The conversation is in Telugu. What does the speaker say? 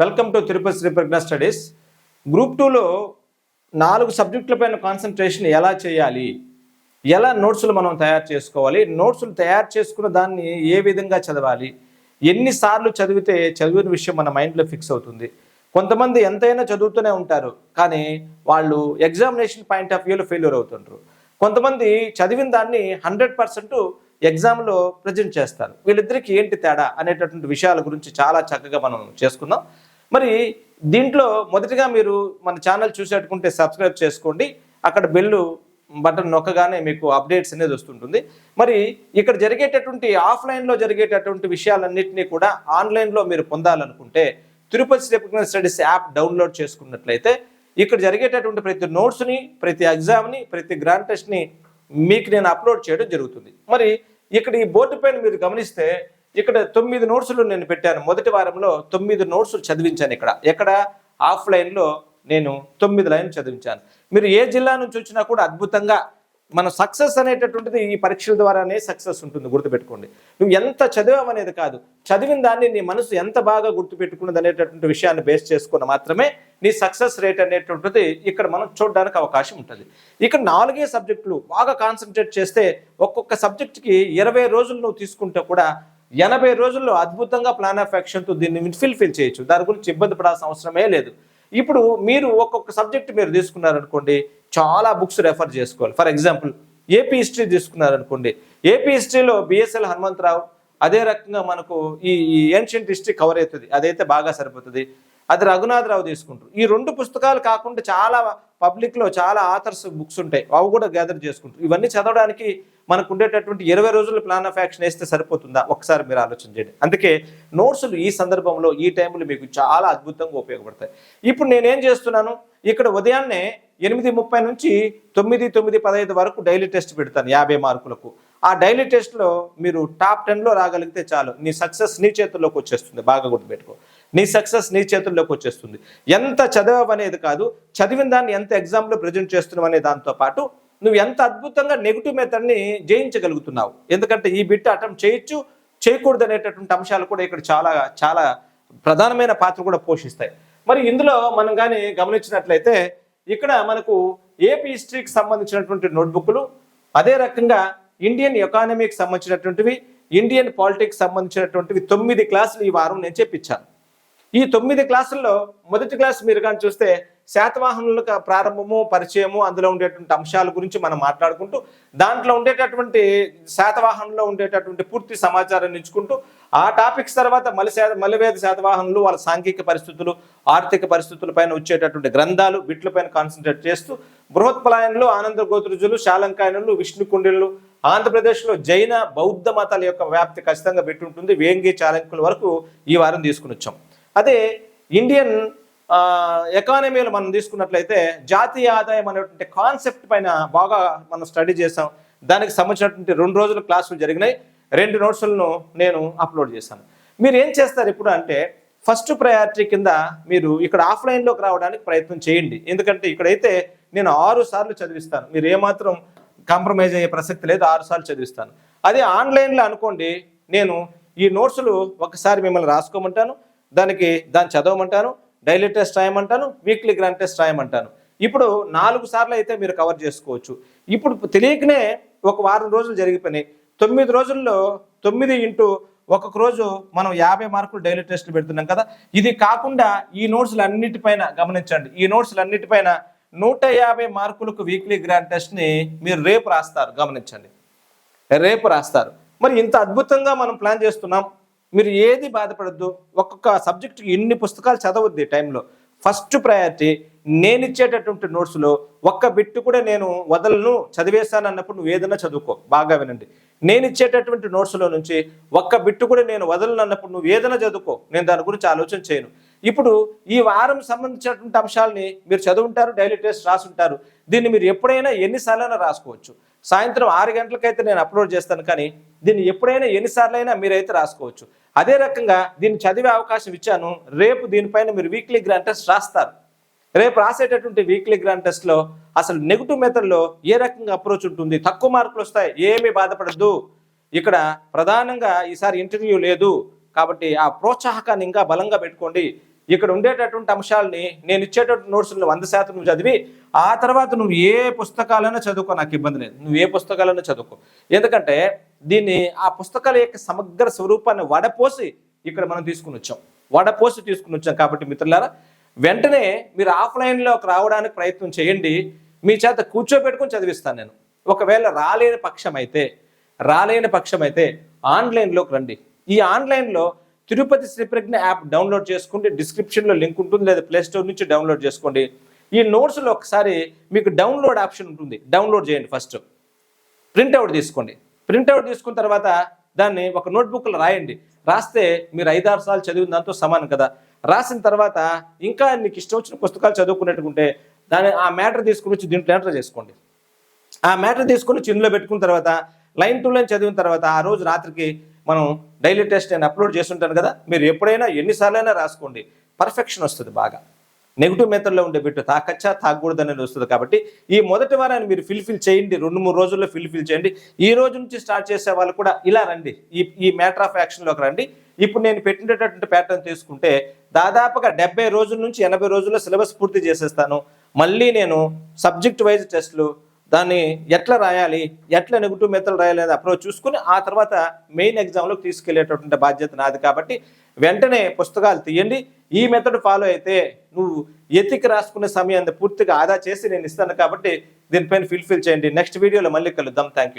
Welcome to Tirupati Sri Pragna studies. Group 2లో 4 సబ్జెక్టులపైన కాన్సన్ట్రేషన్ ఎలా చేయాలి, ఎలా నోట్స్లు మనం తయారు చేసుకోవాలి, నోట్స్లు తయారు చేసుకున్న దాన్ని ఏ విధంగా చదవాలి, ఎన్నిసార్లు చదివితే చదివిన విషయం మన మైండ్లో ఫిక్స్ అవుతుంది. కొంతమంది ఎంతైనా చదువుతూనే ఉంటారు, కానీ వాళ్ళు ఎగ్జామినేషన్ పాయింట్ ఆఫ్ వ్యూలో ఫెయిల్యూర్ అవుతుంటారు. కొంతమంది చదివిన దాన్ని 100% ఎగ్జామ్లో ప్రజెంట్ చేస్తారు. వీళ్ళిద్దరికీ ఏంటి తేడా అనేటటువంటి విషయాల గురించి చాలా చక్కగా మనం చేసుకుందాం. మరి దీంట్లో మొదటిగా మీరు మన ఛానల్ చూసేట్టుకుంటే సబ్స్క్రైబ్ చేసుకోండి. అక్కడ బెల్ బటన్ నొక్కగానే మీకు అప్డేట్స్ అనేది వస్తుంటుంది. మరి ఇక్కడ జరిగేటటువంటి ఆఫ్లైన్లో జరిగేటటువంటి విషయాలన్నింటినీ కూడా ఆన్లైన్లో మీరు పొందాలనుకుంటే Tirupati Sri Pragna studies app download చేసుకున్నట్లయితే ఇక్కడ జరిగేటటువంటి ప్రతి నోట్స్ని, ప్రతి ఎగ్జామ్ని, ప్రతి గ్రాండ్ టెస్ట్ని మీకు నేను అప్లోడ్ చేయడం జరుగుతుంది. మరి ఇక్కడ ఈ బోర్డు పైన మీరు గమనిస్తే ఇక్కడ 9 నోట్స్లు నేను పెట్టాను. మొదటి వారంలో 9 నోట్స్లు చదివించాను. ఎక్కడ ఆఫ్లైన్లో నేను 9 లైన్లు చదివించాను. మీరు ఏ జిల్లా నుంచి వచ్చినా కూడా అద్భుతంగా మన సక్సెస్ అనేటటువంటిది ఈ పరీక్షల ద్వారానే సక్సెస్ ఉంటుంది. గుర్తుపెట్టుకోండి, నువ్వు ఎంత చదివామనేది కాదు, చదివిన దాన్ని నీ మనసు ఎంత బాగా గుర్తుపెట్టుకున్నది అనేటటువంటి విషయాన్ని బేస్ చేసుకుని మాత్రమే నీ సక్సెస్ రేట్ అనేటటువంటిది ఇక్కడ మనం చూడడానికి అవకాశం ఉంటుంది. ఇక్కడ 4 సబ్జెక్టులు బాగా కాన్సన్ట్రేట్ చేస్తే ఒక్కొక్క సబ్జెక్ట్కి 20 రోజులు నువ్వు తీసుకుంటే కూడా 80 రోజుల్లో అద్భుతంగా ప్లాన్ ఆఫ్ యాక్షన్తో దీన్ని ఫిల్ చేయొచ్చు. దాని గురించి ఇబ్బంది పడాల్సిన అవసరమే లేదు. ఇప్పుడు మీరు ఒక్కొక్క సబ్జెక్ట్ మీరు తీసుకున్నారనుకోండి, చాలా బుక్స్ రెఫర్ చేసుకోవాలి. ఫర్ ఎగ్జాంపుల్ ఏపీ హిస్టరీ తీసుకున్నారనుకోండి, ఏపీ హిస్టరీలో బిఎస్ఎల్ హనుమంతరావు, అదే రకంగా మనకు ఈ ఏన్షియంట్ హిస్టరీ కవర్ అవుతుంది, అదైతే బాగా సరిపోతుంది. అది రఘునాథరావు తీసుకుంటారు. ఈ 2 పుస్తకాలు కాకుండా చాలా పబ్లిక్లో చాలా ఆథర్స్ బుక్స్ ఉంటాయి, అవి కూడా గ్యాదర్ చేసుకుంటారు. ఇవన్నీ చదవడానికి మనకు ఉండేటటువంటి 20 రోజుల ప్లాన్ ఆఫ్ యాక్షన్ వేస్తే సరిపోతుందా? ఒకసారి మీరు ఆలోచన చేయండి. అందుకే నోట్స్లు ఈ సందర్భంలో ఈ టైంలో మీకు చాలా అద్భుతంగా ఉపయోగపడతాయి. ఇప్పుడు నేనేం చేస్తున్నాను, ఇక్కడ ఉదయాన్నే 8:30 నుంచి 9:15 వరకు డైలీ టెస్ట్ పెడతాను 50 మార్కులకు. ఆ డైలీ టెస్ట్లో మీరు టాప్ 10లో రాగలిగితే చాలు, నీ సక్సెస్ నీ చేతుల్లోకి వచ్చేస్తుంది. బాగా గుర్తుపెట్టుకో, నీ సక్సెస్ నీ చేతుల్లోకి వచ్చేస్తుంది. ఎంత చదవనేది కాదు, చదివిన దాన్ని ఎంత ఎగ్జామ్లో ప్రజెంట్ చేస్తున్నావు అనే దాంతో పాటు నువ్వు ఎంత అద్భుతంగా నెగిటివ్ మెథడ్ని జయించగలుగుతున్నావు. ఎందుకంటే ఈ బిట్ అటెంప్ట్ చేయొచ్చు, చేయకూడదు అనేటటువంటి అంశాలు కూడా ఇక్కడ చాలా చాలా ప్రధానమైన పాత్ర కూడా పోషిస్తాయి. మరి ఇందులో మనం కానీ గమనించినట్లయితే ఇక్కడ మనకు ఏపీ హిస్టరీకి సంబంధించినటువంటి నోట్బుక్లు, అదే రకంగా ఇండియన్ ఎకానమీకి సంబంధించినటువంటివి, ఇండియన్ పాలిటిక్స్ సంబంధించినటువంటివి 9 క్లాసులు ఈ వారం నేను చెప్పించాను. ఈ 9 క్లాసుల్లో మొదటి క్లాస్ మీరు కానీ చూస్తే శాతవాహనుల ప్రారంభము, పరిచయము, అందులో ఉండేటువంటి అంశాల గురించి మనం మాట్లాడుకుంటూ దాంట్లో ఉండేటటువంటి శాతవాహనంలో ఉండేటటువంటి పూర్తి సమాచారాన్ని ఎంచుకుంటూ ఆ టాపిక్స్ తర్వాత మలివేద శాతవాహనులు, వాళ్ళ సాంఘిక పరిస్థితులు, ఆర్థిక పరిస్థితుల పైన వచ్చేటటువంటి గ్రంథాలు, వీటిపైన కాన్సన్ట్రేట్ చేస్తూ బృహత్పలాయనలు, ఆనంద గోత్రుజులు, శాలంకాయనులు, విష్ణుకుండిలు, ఆంధ్రప్రదేశ్లో జైన బౌద్ధ మతాల యొక్క వ్యాప్తి ఖచ్చితంగా పెట్టి ఉంటుంది. వేంగి చాళుక్యుల వరకు ఈ వారం తీసుకుని వచ్చాం. అదే ఇండియన్ ఎకానమీలో మనం తీసుకున్నట్లయితే జాతీయ ఆదాయం అనేటువంటి కాన్సెప్ట్ పైన బాగా మనం స్టడీ చేసాం. దానికి సంబంధించినటువంటి 2 రోజుల క్లాసులు జరిగినాయి. 2 నోట్స్లను నేను అప్లోడ్ చేశాను. మీరు ఏం చేస్తారు ఇప్పుడు అంటే, ఫస్ట్ ప్రయారిటీ కింద మీరు ఇక్కడ ఆఫ్లైన్లోకి రావడానికి ప్రయత్నం చేయండి. ఎందుకంటే ఇక్కడైతే నేను 6 సార్లు చదివిస్తాను. మీరు ఏమాత్రం కాంప్రమైజ్ అయ్యే ప్రసక్తి లేదు, 6 సార్లు చదివిస్తాను. అదే ఆన్లైన్లో అనుకోండి, నేను ఈ నోట్స్లు ఒకసారి మిమ్మల్ని రాసుకోమంటాను, దాన్ని చదవమంటాను, డైలీ టెస్ట్ రాయమంటాను, వీక్లీ గ్రాండ్ టెస్ట్ రాయమంటాను. ఇప్పుడు 4 సార్లు అయితే మీరు కవర్ చేసుకోవచ్చు. ఇప్పుడు తెలియకనే ఒక వారం రోజులు జరిగిపోయినాయి. 9 రోజుల్లో 9 ఇంటూ ఒక్కొక్క రోజు మనం 50 మార్కులు డైలీ టెస్ట్లు పెడుతున్నాం కదా. ఇది కాకుండా ఈ నోట్స్లు అన్నిటిపైన గమనించండి, ఈ నోట్స్లు అన్నిటిపైన 150 మార్కులకు వీక్లీ గ్రాండ్ టెస్ట్ని మీరు రేపు రాస్తారు. గమనించండి, రేపు రాస్తారు. మరి ఇంత అద్భుతంగా మనం ప్లాన్ చేస్తున్నాం. మీరు ఏది బాధపడద్దు, ఒక్కొక్క సబ్జెక్టుకి ఇన్ని పుస్తకాలు చదవద్దు. ఈ టైంలో ఫస్ట్ ప్రయారిటీ నేను ఇచ్చేటటువంటి నోట్స్లో ఒక్క బిట్టు కూడా నేను వదలను, చదివేస్తాను అన్నప్పుడు నువ్వు ఏదైనా చదువుకో. బాగా వినండి, నేను ఇచ్చేటటువంటి నోట్స్లో నుంచి ఒక్క బిట్టు కూడా నేను వదలను అన్నప్పుడు నువ్వు ఏదైనా చదువుకో, నేను దాని గురించి ఆలోచన చేయను. ఇప్పుడు ఈ వారం సంబంధించినటువంటి అంశాలని మీరు చదువుంటారు, డైలీ టెస్ట్ రాసుంటారు. దీన్ని మీరు ఎప్పుడైనా ఎన్నిసార్లైనా రాసుకోవచ్చు. సాయంత్రం 6 గంటలకైతే నేను అప్లోడ్ చేస్తాను, కానీ దీన్ని ఎప్పుడైనా ఎన్నిసార్లైనా మీరైతే రాసుకోవచ్చు. అదే రకంగా దీన్ని చదివే అవకాశం ఇచ్చాను. రేపు దీనిపైన మీరు వీక్లీ గ్రాండ్ టెస్ట్ రాస్తారు. రేపు రాసేటటువంటి వీక్లీ గ్రాండ్ టెస్ట్లో అసలు నెగిటివ్ మెథడ్లో ఏ రకంగా అప్రోచ్ ఉంటుంది, తక్కువ మార్కులు వస్తాయి, ఏమీ బాధపడద్దు. ఇక్కడ ప్రధానంగా ఈసారి ఇంటర్వ్యూ లేదు కాబట్టి ఆ ప్రోత్సాహకాన్ని ఇంకా బలంగా పెట్టుకోండి. ఇక్కడ ఉండేటటువంటి అంశాలని నేను ఇచ్చేటటువంటి నోట్స్లు 100% నువ్వు చదివి ఆ తర్వాత నువ్వు ఏ పుస్తకాలైనా చదువుకో, నాకు ఇబ్బంది లేదు. నువ్వు ఏ పుస్తకాలైనా చదువుకో. ఎందుకంటే దీన్ని ఆ పుస్తకాల యొక్క సమగ్ర స్వరూపాన్ని వడపోసి ఇక్కడ మనం తీసుకుని వచ్చాం కాబట్టి మిత్రులారా, వెంటనే మీరు ఆఫ్లైన్లోకి రావడానికి ప్రయత్నం చేయండి. మీ చేత కూర్చోబెట్టుకుని చదివిస్తాను నేను. ఒకవేళ రాలేని పక్షం అయితే ఆన్లైన్లోకి రండి. ఈ ఆన్లైన్లో తిరుపతి శ్రీప్రజ్ఞ యాప్ డౌన్లోడ్ చేసుకోండి. డిస్క్రిప్షన్లో లింక్ ఉంటుంది, లేదా ప్లేస్టోర్ నుంచి డౌన్లోడ్ చేసుకోండి. ఈ నోట్స్లో ఒకసారి మీకు డౌన్లోడ్ ఆప్షన్ ఉంటుంది, డౌన్లోడ్ చేయండి. ఫస్ట్ ప్రింట్అవుట్ తీసుకోండి. ప్రింట్అవుట్ తీసుకున్న తర్వాత దాన్ని ఒక నోట్బుక్లో రాయండి. రాస్తే మీరు 5-6 సార్లు చదివిన దాంతో సమానం కదా. రాసిన తర్వాత ఇంకా నీకు ఇష్టం వచ్చిన పుస్తకాలు చదువుకునేట్టుకుంటే ఆ మ్యాటర్ తీసుకుని వచ్చి దీంట్లో ఎంటర్ చేసుకోండి. ఆ మ్యాటర్ తీసుకుని చిన్నులో పెట్టుకున్న తర్వాత లైన్ టు లైన్ చదివిన తర్వాత ఆ రోజు రాత్రికి మనం డైలీ టెస్ట్ నేను అప్లోడ్ చేస్తుంటాను కదా, మీరు ఎప్పుడైనా ఎన్నిసార్లైనా రాసుకోండి, పర్ఫెక్షన్ వస్తుంది. బాగా నెగిటివ్ మెథడ్లో ఉండే బిట్టు తాకచ్చా తాగకూడదు అనేది వస్తుంది. కాబట్టి ఈ మొదటి వారాన్ని మీరు ఫిల్ చేయండి. 2-3 రోజుల్లో ఫిల్ చేయండి. ఈ రోజు నుంచి స్టార్ట్ చేసే వాళ్ళు కూడా ఇలా రండి, ఈ మ్యాటర్ ఆఫ్ యాక్షన్లోకి రండి. ఇప్పుడు నేను పెట్టినటువంటి ప్యాటర్న్ తీసుకుంటే దాదాపుగా 70 రోజుల నుంచి 80 రోజుల్లో సిలబస్ పూర్తి చేసేస్తాను. మళ్ళీ నేను సబ్జెక్ట్ వైజ్ టెస్ట్లు, దాన్ని ఎట్లా రాయాలి, ఎట్లా నెగిటివ్ మెథడ్ రాయాలి అనేది అప్రోచ్ చూసుకుని ఆ తర్వాత మెయిన్ ఎగ్జామ్లోకి తీసుకెళ్లేటటువంటి బాధ్యత నాది. కాబట్టి వెంటనే పుస్తకాలు తీయండి. ఈ మెథడ్ ఫాలో అయితే నువ్వు ఎతికి రాసుకునే సమయాన్ని పూర్తిగా ఆదా చేసి నేను ఇస్తాను. కాబట్టి దీనిపైన ఫిల్ చేయండి. నెక్స్ట్ వీడియోలో మళ్ళీ కలుద్దాం. Thank you.